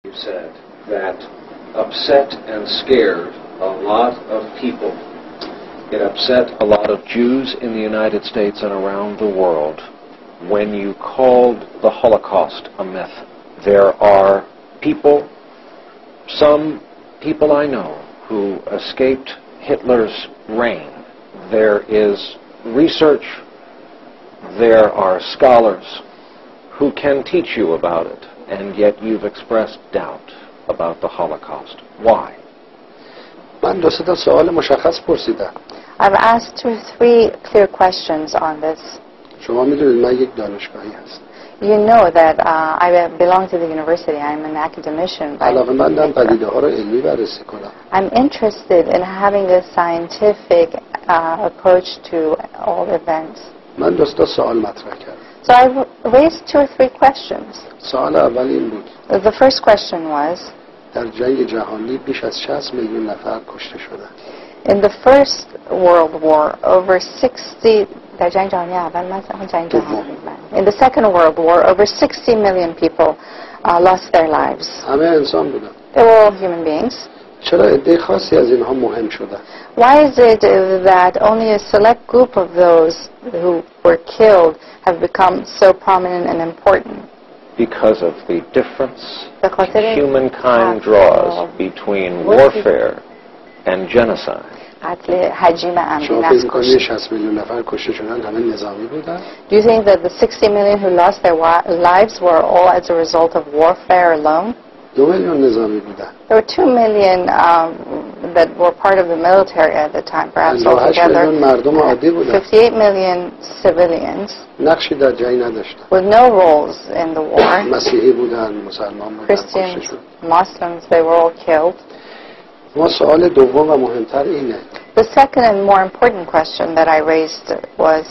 You said that upset and scared a lot of people. It upset a lot of Jews in the United States and around the world when you called the Holocaust a myth. There are people, some people I know, who escaped Hitler's reign. There is research, there are scholars who can teach you about it, and yet you've expressed doubt about the Holocaust. Why? من دو سه تا سوال مشخص پرسیدم. I've asked 2 or 3 clear questions on this. شما میدونید من یک دانشگاهی هستم. You know that I belong to the university. I'm an academician. علاقه‌مندم پدیده ها رو علمی بررسی کنم. I'm interested in having a scientific approach to all events. من دو تا سوال مطرح کردم. So I raised 2 or 3 questions. سوال اول این بود. The first question was, در جنگ جهانی بیش از 60 میلیون نفر کشته شدند. in the First World War, over 60 در جنگ جهانی اول مثلا جنگ جهانی in the Second World War, over 60 million people lost their lives. همه انسان بودن. They were all human beings. چرا عده خاصی از اینها مهم شدن؟ Why is it that only a select group of those who were killed have become so prominent and important? Because of the difference humankind draws between warfare and genocide. قتل حجیم عمدی شما فکر می‌کنید نکشته. 60 میلیون نفر کشته شدن همه نظامی بودن؟ Do you think that the 60 million who lost their lives were all as a result of warfare alone? 2 میلیون نظامی بودن. There were 2 million that were part of the military at the time, perhaps 58 altogether. میلیون مردم عادی بودن. 58 million civilians نقشی در جنگ نداشتن. with no roles in the war. مسیحی بودن، مسلمان بودن، کشته Christians, شدن. Muslims, they were all killed. ما سوال دوم و مهمتر اینه. The second and more important question that I raised was,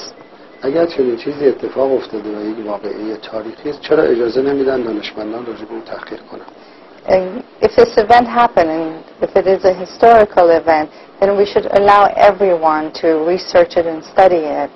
اگر چنین چیزی اتفاق افتاده و یک واقعه تاریخی است چرا اجازه نمیدن دانشمندان راجع به اون تحقیق کنن؟ if this event happened and if it is a historical event, then we should allow everyone to research it and study it.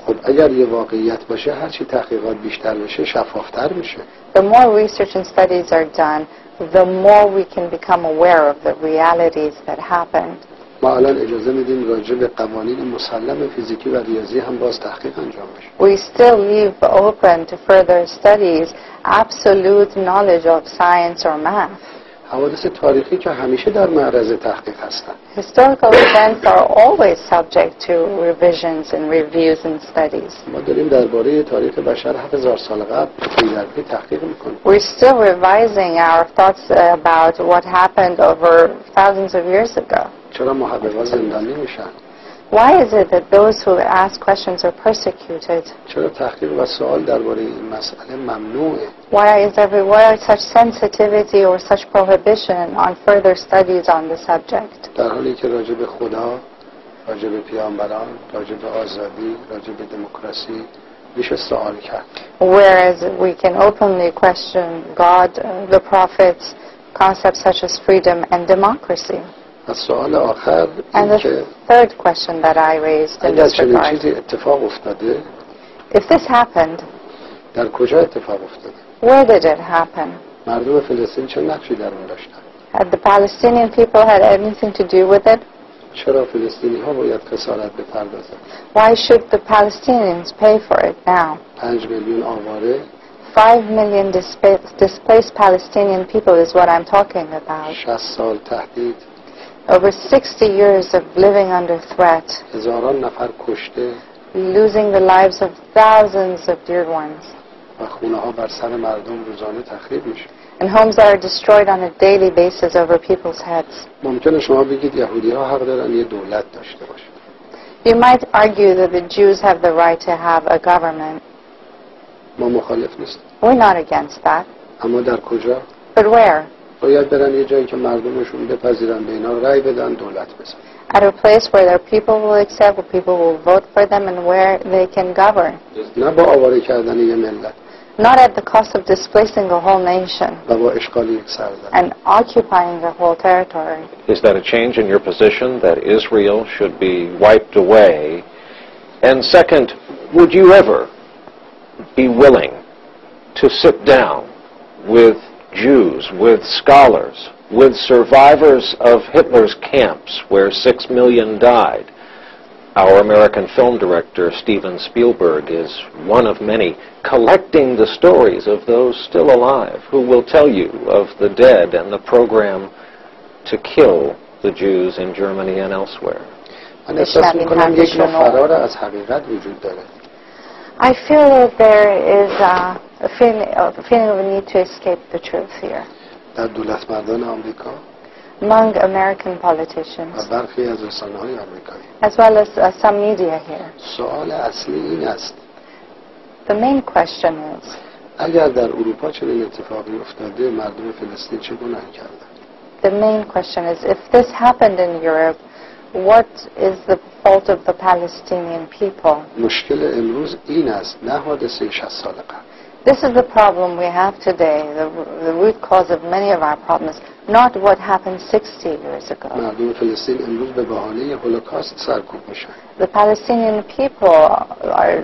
خب اگر یه واقعیت باشه هرچی تحقیقات بیشتر بشه شفافتر میشه. The more research and studies are done, the more we can become aware of the realities that happened. ما الان اجازه میدیم راجع به قوانین مسلم فیزیکی و ریاضی هم باز تحقیق انجام بشه. We still leave open to further studies absolute knowledge of science or math. حوادث تاریخی که همیشه در معرض تحقیق هستن. Historical events are always subject to revisions and reviews and studies. ما داریم درباره تاریخ بشر 7000 سال قبل پی در پی تحقیق میکنیم. We're still revising our thoughts about what happened over thousands of years ago. چرا محققان زندانی میشن؟ Why is it that those who ask questions are persecuted? چرا تحقیق و سوال درباره این مسئله ممنوعه؟ Why is such sensitivity or such prohibition on further studies on the subject? در حالی که راجع به خدا، راجع به پیامبران، راجع به آزادی، راجع به دموکراسی میشه سوال کرد. Whereas we can openly question God, the prophets, concepts such as freedom and democracy. و سوال آخر And این the که third question that I raised in اگر this چنین regard, چیزی اتفاق افتاده if this happened, در کجا اتفاق افتاده؟ where did it happen? مردم فلسطین چه نقشی در اون داشتن؟ Had the Palestinian people had anything to do with it? چرا فلسطینی ها باید خسارت بپردازن؟ Why should the Palestinians pay for it now? 5 میلیون آواره 5 million displaced Palestinian people is what I'm talking about. 60 سال تهدید Over 60 years of living under threat, هزاران نفر کشته losing the lives of thousands of dear ones, و خونه ها بر سر مردم روزانه تخریب میشه. and homes that are destroyed on a daily basis over people's heads. ممکنه شما بگید یهودی ها حق دارن یه دولت داشته باشه. You might argue that the Jews have the right to have a government. ما مخالف نیستیم. We're not against that. اما در کجا؟ But where? باید برن یه جایی که مردمشون بپذیرن به اینا رأی بدن دولت بزن. At a place where their people will accept, where people will vote for them, and where they can govern. نه با آواره کردن یه ملت. Not at the cost of displacing a whole nation و با اشغال یک سرزمین. and occupying the whole territory. Is that a change in your position that Israel should be wiped away? And second, would you ever be willing to sit down with Jews, with scholars, with survivors of Hitler's camps where 6 million died. Our American film director, Steven Spielberg, is one of many, collecting the stories of those still alive who will tell you of the dead and the program to kill the Jews in Germany and elsewhere. من احساس میکنم یک نوع فرار از حقیقت وجود داره. I feel that there is a feeling of a need to escape the truth here. در دولت مردان آمریکا Among American و politicians, برخی از رسانه‌های آمریکایی as well as some media here. سوال اصلی این است The main question is, اگر در اروپا چنین اتفاقی افتاده مردم فلسطین چه گناهی کردند؟ the main question is, if this happened in Europe, what is the fault of the Palestinian people? مشکل امروز این است نه حادثه 60 سال قبل. This is the problem we have today, the root cause of many of our problems, not what happened 60 years ago. مردم فلسطین امروز به بهانه هولوکاست سرکوب میشن. The Palestinian people,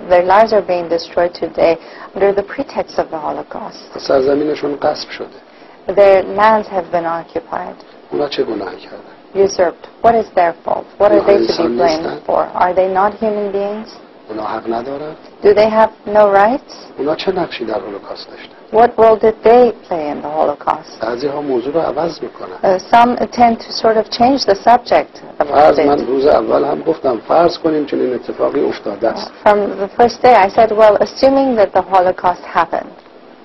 their lives are being destroyed today under the pretext of the Holocaust. سرزمینشون غصب شده. Their lands have been occupied, اونا چه گناهی کردن؟ usurped. What is their fault? What are they to be blamed for? Are they not human beings? اونا حق ندارن؟ Do they have no rights? اونا چه نقشی در هولوکاست داشتن؟ What role did they play in the Holocaust? بعضی ها موضوع رو عوض میکنن. Some tend to sort of change the subject of the فرض من debate. روز اول هم گفتم فرض کنیم چنین اتفاقی افتاده است. From the first day I said, well, assuming that the Holocaust happened,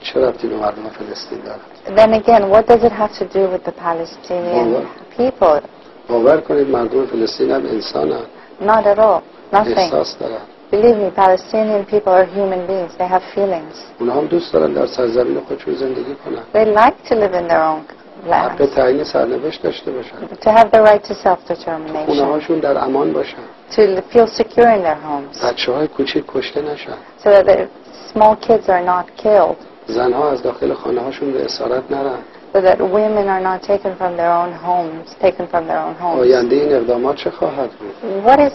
چه ربطی به مردم فلسطین دارد؟ then again, what does it have to do with the Palestinian people? باور کنید مردم فلسطین هم انسان هم. Not at all. Nothing. احساس دارن. Believe me, Palestinian people are human beings. They have feelings. اونا هم دوست دارن در سرزمین خودشون زندگی کنن. They like to live in their own حق lands, تعیین سرنوشت داشته باشن. to have the right to self-determination, خونه هاشون در امان باشن. to feel secure in their homes, بچه های کوچیک کشته نشن. so that their small kids are not killed, زنها از داخل خانه هاشون به اسارت نرن. so that women are not taken from their own homes, آینده این اقدامات چه خواهد بود؟ What is